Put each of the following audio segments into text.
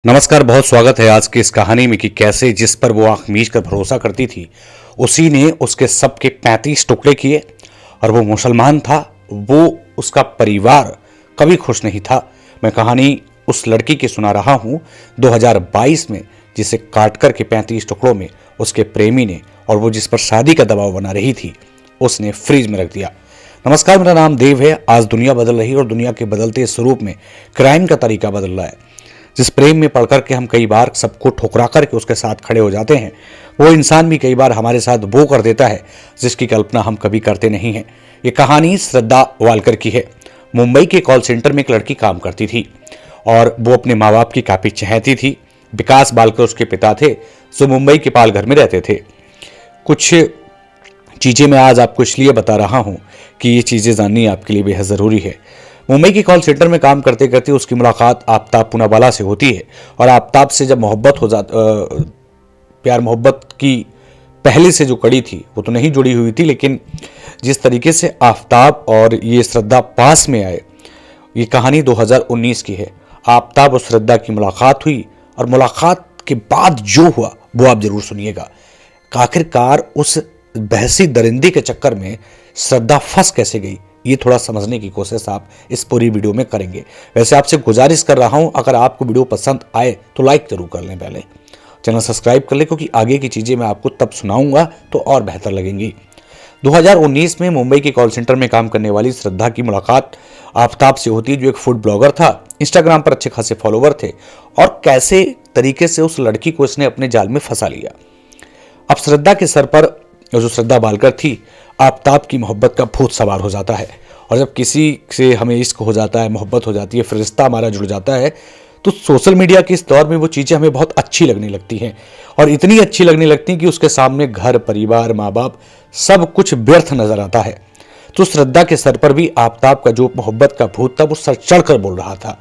नमस्कार, बहुत स्वागत है आज की इस कहानी में कि कैसे जिस पर वो आंख मीच कर भरोसा करती थी उसी ने उसके सब के 35 टुकड़े किए। और वो मुसलमान था, वो उसका परिवार कभी खुश नहीं था। मैं कहानी उस लड़की की सुना रहा हूँ 2022 में, जिसे काटकर के 35 टुकड़ों में उसके प्रेमी ने, और वो जिस पर शादी का दबाव बना रही थी, उसने फ्रिज में रख दिया। नमस्कार, मेरा नाम देव है। आज दुनिया बदल रही है और दुनिया के बदलते स्वरूप में क्राइम का तरीका बदल रहा है। जिस प्रेम में पढ़कर के हम कई बार सबको ठुकरा करके उसके साथ खड़े हो जाते हैं, वो इंसान भी कई बार हमारे साथ वो कर देता है जिसकी कल्पना हम कभी करते नहीं हैं। ये कहानी श्रद्धा वालकर की है। मुंबई के कॉल सेंटर में एक लड़की काम करती थी और वो अपने माँ बाप की काफ़ी चहेती थी। विकास वालकर उसके पिता थे, जो मुंबई के पालघर में रहते थे। कुछ चीज़ें मैं आज आपको इसलिए बता रहा हूँ कि ये चीज़ें जाननी आपके लिए बेहद ज़रूरी है। मुंबई की कॉल सेंटर में काम करते करते उसकी मुलाकात आफ्ताब पूनावाला से होती है। और आफ्ताब से जब मोहब्बत हो प्यार मोहब्बत की पहले से जो कड़ी थी वो तो नहीं जुड़ी हुई थी, लेकिन जिस तरीके से आफ्ताब और ये श्रद्धा पास में आए, ये कहानी 2019 की है। आफ्ताब और श्रद्धा की मुलाकात हुई और मुलाकात के बाद जो हुआ वो आप जरूर सुनिएगा। आखिरकार उस बहसी दरिंदे के चक्कर में श्रद्धा फंस कैसे गई, ये थोड़ा समझने की कोशिश आप इस पूरी वीडियो में करेंगे। वैसे आपसे गुजारिश कर रहा हूं, अगर आपको वीडियो पसंद आए तो लाइक जरूर कर लें, पहले चैनल सब्सक्राइब कर लें, क्योंकि आगे की चीज़ें मैं आपको तब सुनाऊंगा तो और बेहतर लगेंगी। 2019 में मुंबई के कॉल सेंटर में काम करने वाली श्रद्धा की मुलाकात आफ्ताब से होती है, जो एक फूड ब्लॉगर था। इंस्टाग्राम पर अच्छे खासे फॉलोवर थे और कैसे तरीके से उस लड़की को इसने अपने जाल में फंसा लिया। अब श्रद्धा के सर पर, जो श्रद्धा वालकर थी, आफ्ताब की मोहब्बत का भूत सवार हो जाता है। और जब किसी से हमें इश्क हो जाता है, मोहब्बत हो जाती है, फिर रिश्ता हमारा जुड़ जाता है, तो सोशल मीडिया के इस दौर में वो चीज़ें हमें बहुत अच्छी लगने लगती हैं। और इतनी अच्छी लगने लगती हैं कि उसके सामने घर, परिवार, माँ बाप सब कुछ व्यर्थ नजर आता है। तो श्रद्धा के सर पर भी आफ्ताब का जो मोहब्बत का भूत था वो सर चढ़कर बोल रहा था।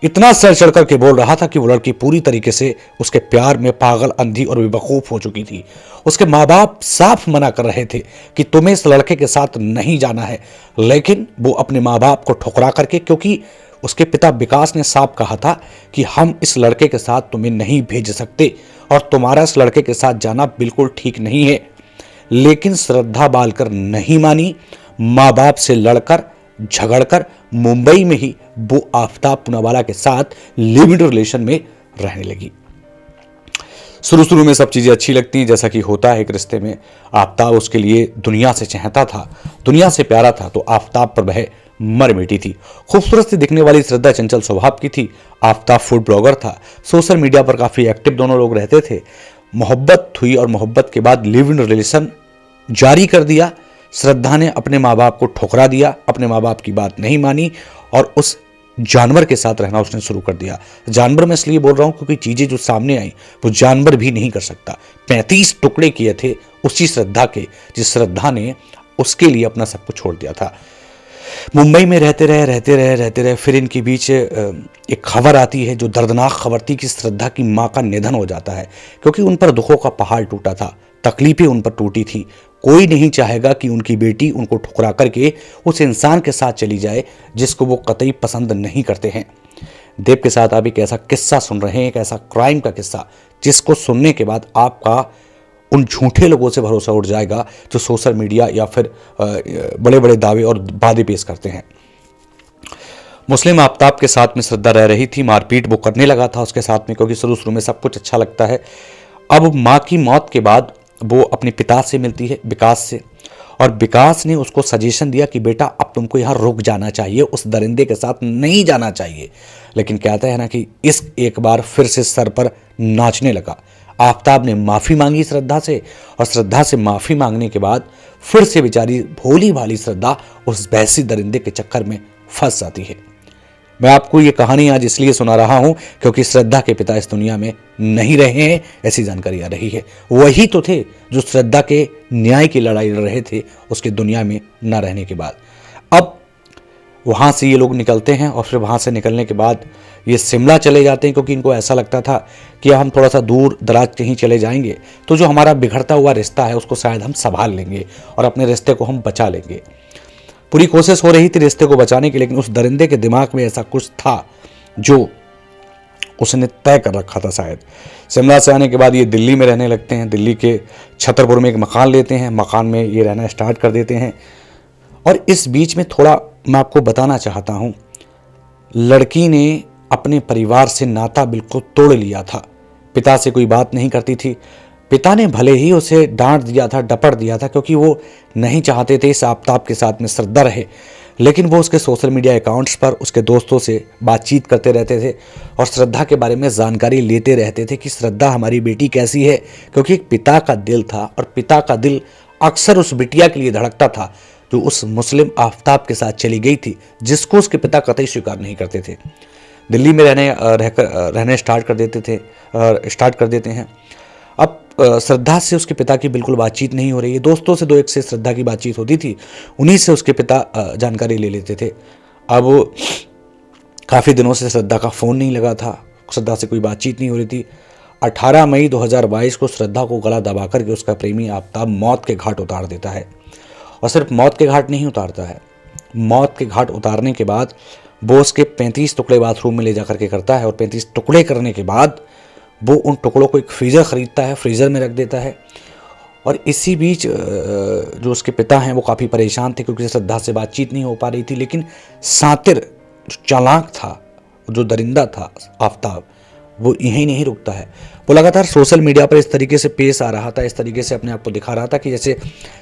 इतना सर चढ़ करके बोल रहा था कि वो लड़की पूरी तरीके से उसके प्यार में पागल, अंधी और बेवकूफ हो चुकी थी। उसके माँ बाप साफ मना कर रहे थे कि तुम्हें इस लड़के के साथ नहीं जाना है, लेकिन वो अपने माँ बाप को ठुकरा करके, क्योंकि उसके पिता विकास ने साफ कहा था कि हम इस लड़के के साथ तुम्हें नहीं भेज सकते और तुम्हारा इस लड़के के साथ जाना बिल्कुल ठीक नहीं है। लेकिन श्रद्धा वालकर नहीं मानी। माँ बाप से लड़कर, झगड़कर मुंबई में ही वो आफ्ताब पूनावाला के साथ लिव इन रिलेशन में रहने लगी। शुरू में सब चीजें अच्छी लगती हैं, जैसा कि होता है एक रिश्ते में। आफ्ताब उसके लिए दुनिया से चाहता था, दुनिया से प्यारा था, तो आफ्ताब पर वह मर मिटी थी। खूबसूरत सी दिखने वाली श्रद्धा चंचल स्वभाव की थी। आफ्ताब फूड ब्लॉगर था, सोशल मीडिया पर काफी एक्टिव दोनों लोग रहते थे। मोहब्बत हुई और मोहब्बत के बाद लिव इन रिलेशन जारी कर दिया। श्रद्धा ने अपने माँ बाप को ठुकरा दिया, अपने माँ बाप की बात नहीं मानी और उस जानवर के साथ रहना उसने शुरू कर दिया। जानवर मैं इसलिए बोल रहा हूं क्योंकि चीजें जो सामने आई वो जानवर भी नहीं कर सकता। 35 टुकड़े किए थे उसी श्रद्धा के, जिस श्रद्धा ने उसके लिए अपना सब कुछ छोड़ दिया था। मुंबई में रहते रहे। फिर इनके बीच एक खबर आती है, जो दर्दनाक खबर थी कि श्रद्धा की माँ का निधन हो जाता है, क्योंकि उन पर दुखों का पहाड़ टूटा था, तकलीफें उन पर टूटी थी। कोई नहीं चाहेगा कि उनकी बेटी उनको ठुकरा करके उस इंसान के साथ चली जाए जिसको वो कतई पसंद नहीं करते हैं। देव के साथ आप एक ऐसा किस्सा सुन रहे हैं, एक ऐसा क्राइम का किस्सा, जिसको सुनने के बाद आपका उन झूठे लोगों से भरोसा उठ जाएगा जो सोशल मीडिया या फिर बड़े बड़े दावे और वादे पेश करते हैं। मुस्लिम आफ्ताब के साथ में श्रद्धा रह रही थी। मारपीट वो करने लगा था उसके साथ में, क्योंकि शुरू में सब कुछ अच्छा लगता है। अब माँ की मौत के बाद वो अपने पिता से मिलती है, विकास से, और विकास ने उसको सजेशन दिया कि बेटा अब तुमको यहाँ रुक जाना चाहिए, उस दरिंदे के साथ नहीं जाना चाहिए। लेकिन कहता है ना कि इस एक बार फिर से सर पर नाचने लगा। आफ्ताब ने माफ़ी मांगी श्रद्धा से, और श्रद्धा से माफ़ी मांगने के बाद फिर से बेचारी भोली भाली श्रद्धा उस भैंसी दरिंदे के चक्कर में फंस जाती है। मैं आपको ये कहानी आज इसलिए सुना रहा हूं क्योंकि श्रद्धा के पिता इस दुनिया में नहीं रहे हैं, ऐसी जानकारी आ रही है। वही तो थे जो श्रद्धा के न्याय की लड़ाई लड़ रहे थे उसके दुनिया में न रहने के बाद। अब वहाँ से ये लोग निकलते हैं और फिर वहाँ से निकलने के बाद ये शिमला चले जाते हैं, क्योंकि इनको ऐसा लगता था कि हम थोड़ा सा दूर दराज कहीं चले जाएंगे तो जो हमारा बिगड़ता हुआ रिश्ता है उसको शायद हम संभाल लेंगे और अपने रिश्ते को हम बचा लेंगे। पूरी कोशिश हो रही थी रिश्ते को बचाने की, लेकिन उस दरिंदे के दिमाग में ऐसा कुछ था जो उसने तय कर रखा था शायद। शिमला से आने के बाद ये दिल्ली में रहने लगते हैं। दिल्ली के छतरपुर में एक मकान लेते हैं, मकान में ये रहना स्टार्ट कर देते हैं। और इस बीच में थोड़ा मैं आपको बताना चाहता हूँ, लड़की ने अपने परिवार से नाता बिल्कुल तोड़ लिया था। पिता से कोई बात नहीं करती थी। पिता ने भले ही उसे डांट दिया था, डपट दिया था, क्योंकि वो नहीं चाहते थे इस आफ्ताब के साथ में श्रद्धा रहे, लेकिन वो उसके सोशल मीडिया अकाउंट्स पर उसके दोस्तों से बातचीत करते रहते थे और श्रद्धा के बारे में जानकारी लेते रहते थे कि श्रद्धा हमारी बेटी कैसी है, क्योंकि एक पिता का दिल था और पिता का दिल अक्सर उस बिटिया के लिए धड़कता था जो उस मुस्लिम आफ्ताब के साथ चली गई थी, जिसको उसके पिता कतई स्वीकार नहीं करते थे। दिल्ली में रहने स्टार्ट कर देते हैं। अब श्रद्धा से उसके पिता की बिल्कुल बातचीत नहीं हो रही है। दोस्तों से 2-1 से श्रद्धा की बातचीत होती थी, उन्हीं से उसके पिता जानकारी ले लेते थे। अब काफ़ी दिनों से श्रद्धा का फ़ोन नहीं लगा था, श्रद्धा से कोई बातचीत नहीं हो रही थी। 18 मई 2022 को श्रद्धा को गला दबा करके उसका प्रेमी आफ्ताब मौत के घाट उतार देता है। और सिर्फ मौत के घाट नहीं उतारता है, मौत के घाट उतारने के बाद वो उसके 35 टुकड़े बाथरूम में ले जा करके करता है। और 35 टुकड़े करने के बाद वो उन टुकड़ों को एक फ्रीज़र ख़रीदता है, फ्रीज़र में रख देता है। और इसी बीच जो उसके पिता हैं वो काफ़ी परेशान थे, क्योंकि श्रद्धा से बातचीत नहीं हो पा रही थी। लेकिन सातिर, जो चालाक था, जो दरिंदा था आफ्ताब, वो यहीं नहीं रुकता है। वो लगातार सोशल मीडिया पर इस तरीके से पेश आ रहा था, इस तरीके से अपने आप को दिखा रहा था कि जैसे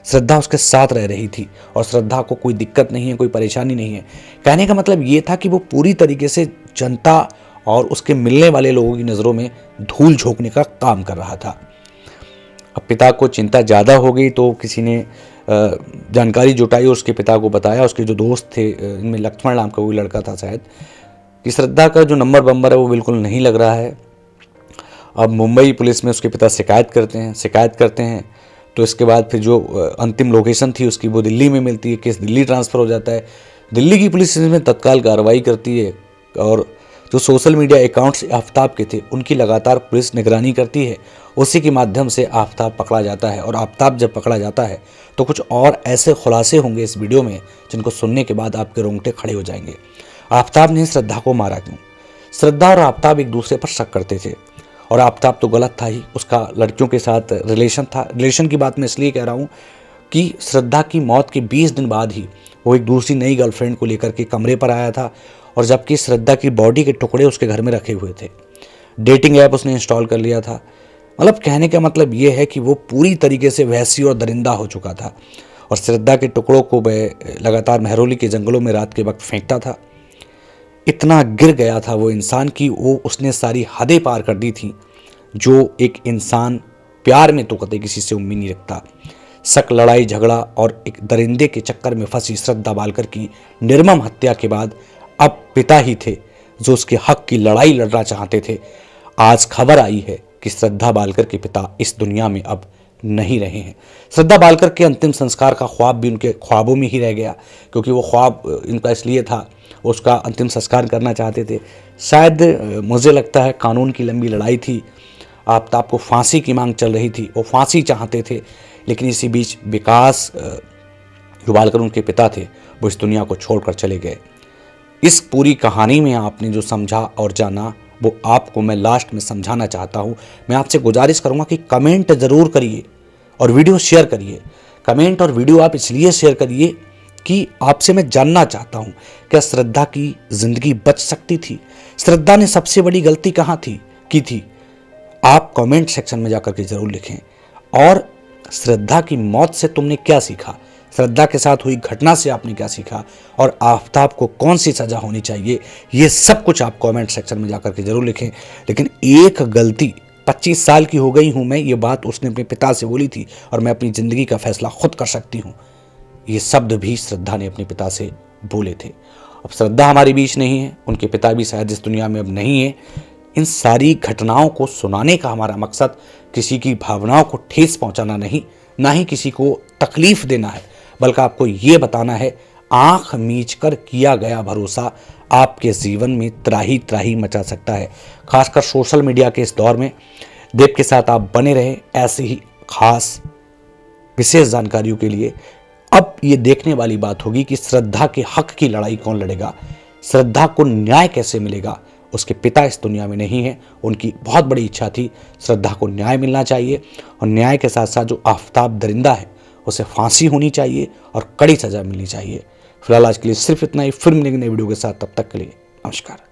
श्रद्धा उसके साथ रह रही थी और श्रद्धा को कोई दिक्कत नहीं है, कोई परेशानी नहीं है। कहने का मतलब ये था कि वो पूरी तरीके से जनता और उसके मिलने वाले लोगों की नज़रों में धूल झोंकने का काम कर रहा था। अब पिता को चिंता ज़्यादा हो गई तो किसी ने जानकारी जुटाई और उसके पिता को बताया। उसके जो दोस्त थे, इनमें लक्ष्मण नाम का कोई लड़का था शायद, कि श्रद्धा का जो नंबर है वो बिल्कुल नहीं लग रहा है। अब मुंबई पुलिस में उसके पिता शिकायत करते हैं तो इसके बाद फिर जो अंतिम लोकेशन थी उसकी वो दिल्ली में मिलती है। केस दिल्ली ट्रांसफ़र हो जाता है। दिल्ली की पुलिस इसमें तत्काल कार्रवाई करती है और जो सोशल मीडिया अकाउंट्स आफ्ताब के थे उनकी लगातार पुलिस निगरानी करती है। उसी के माध्यम से आफ्ताब पकड़ा जाता है। और आफ्ताब जब पकड़ा जाता है तो कुछ और ऐसे खुलासे होंगे इस वीडियो में जिनको सुनने के बाद आपके रोंगटे खड़े हो जाएंगे। आफ्ताब ने श्रद्धा को मारा क्यों? श्रद्धा और आफ्ताब एक दूसरे पर शक करते थे और आफ्ताब तो गलत था ही, उसका लड़कियों के साथ रिलेशन था। रिलेशन की बात मैं इसलिए कह रहा हूँ कि श्रद्धा की मौत के 20 दिन बाद ही वो एक दूसरी नई गर्लफ्रेंड को लेकर के कमरे पर आया था, और जबकि श्रद्धा की बॉडी के टुकड़े उसके घर में रखे हुए थे। डेटिंग ऐप उसने इंस्टॉल कर लिया था। मतलब कहने का मतलब ये है कि वो पूरी तरीके से वैसी और दरिंदा हो चुका था। और श्रद्धा के टुकड़ों को वह लगातार महरौली के जंगलों में रात के वक्त फेंकता था। इतना गिर गया था वो इंसान कि वो उसने सारी हदें पार कर दी थी जो एक इंसान प्यार में तो कतई किसी से उम्मीद नहीं रखता। शक, लड़ाई झगड़ा और एक दरिंदे के चक्कर में फंसी श्रद्धा बालकर की निर्मम हत्या के बाद अब पिता ही थे जो उसके हक की लड़ाई लड़ना चाहते थे। आज खबर आई है कि श्रद्धा बालकर के पिता इस दुनिया में अब नहीं रहे हैं। श्रद्धा बालकर के अंतिम संस्कार का ख्वाब भी उनके ख्वाबों में ही रह गया, क्योंकि वो ख्वाब इनका इसलिए था, उसका अंतिम संस्कार करना चाहते थे। शायद मुझे लगता है कानून की लंबी लड़ाई थी, आफ्ताब को फांसी की मांग चल रही थी, वो फांसी चाहते थे। लेकिन इसी बीच विकास जो बालकर उनके पिता थे वो इस दुनिया को छोड़कर चले गए। इस पूरी कहानी में आपने जो समझा और जाना वो आपको मैं लास्ट में समझाना चाहता हूँ। मैं आपसे गुजारिश करूँगा कि कमेंट ज़रूर करिए और वीडियो शेयर करिए। कमेंट और वीडियो आप इसलिए शेयर करिए कि आपसे मैं जानना चाहता हूँ, क्या श्रद्धा की ज़िंदगी बच सकती थी? श्रद्धा ने सबसे बड़ी गलती कहाँ की थी? आप कमेंट सेक्शन में जाकर के ज़रूर लिखें। और श्रद्धा की मौत से तुमने क्या सीखा? श्रद्धा के साथ हुई घटना से आपने क्या सीखा? और आफ्ताब को कौन सी सज़ा होनी चाहिए? ये सब कुछ आप कमेंट सेक्शन में जाकर के ज़रूर लिखें। लेकिन एक गलती, 25 साल की हो गई हूँ मैं, ये बात उसने अपने पिता से बोली थी और मैं अपनी ज़िंदगी का फैसला खुद कर सकती हूँ, ये शब्द भी श्रद्धा ने अपने पिता से बोले थे। अब श्रद्धा हमारे बीच नहीं है, उनके पिता भी शायद इस दुनिया में अब नहीं है। इन सारी घटनाओं को सुनाने का हमारा मकसद किसी की भावनाओं को ठेस पहुंचाना नहीं, ना ही किसी को तकलीफ देना है, बल्कि आपको ये बताना है आंख मीच कर किया गया भरोसा आपके जीवन में त्राही त्राही मचा सकता है। खासकर सोशल मीडिया के इस दौर में देव के साथ आप बने रहे ऐसे ही खास विशेष जानकारियों के लिए। अब ये देखने वाली बात होगी कि श्रद्धा के हक की लड़ाई कौन लड़ेगा, श्रद्धा को न्याय कैसे मिलेगा, उसके पिता इस दुनिया में नहीं है। उनकी बहुत बड़ी इच्छा थी श्रद्धा को न्याय मिलना चाहिए और न्याय के साथ साथ जो आफताब दरिंदा है उसे फांसी होनी चाहिए और कड़ी सजा मिलनी चाहिए। फिलहाल आज के लिए सिर्फ इतना ही। फिर मिलेंगे नई वीडियो के साथ, तब तक के लिए नमस्कार।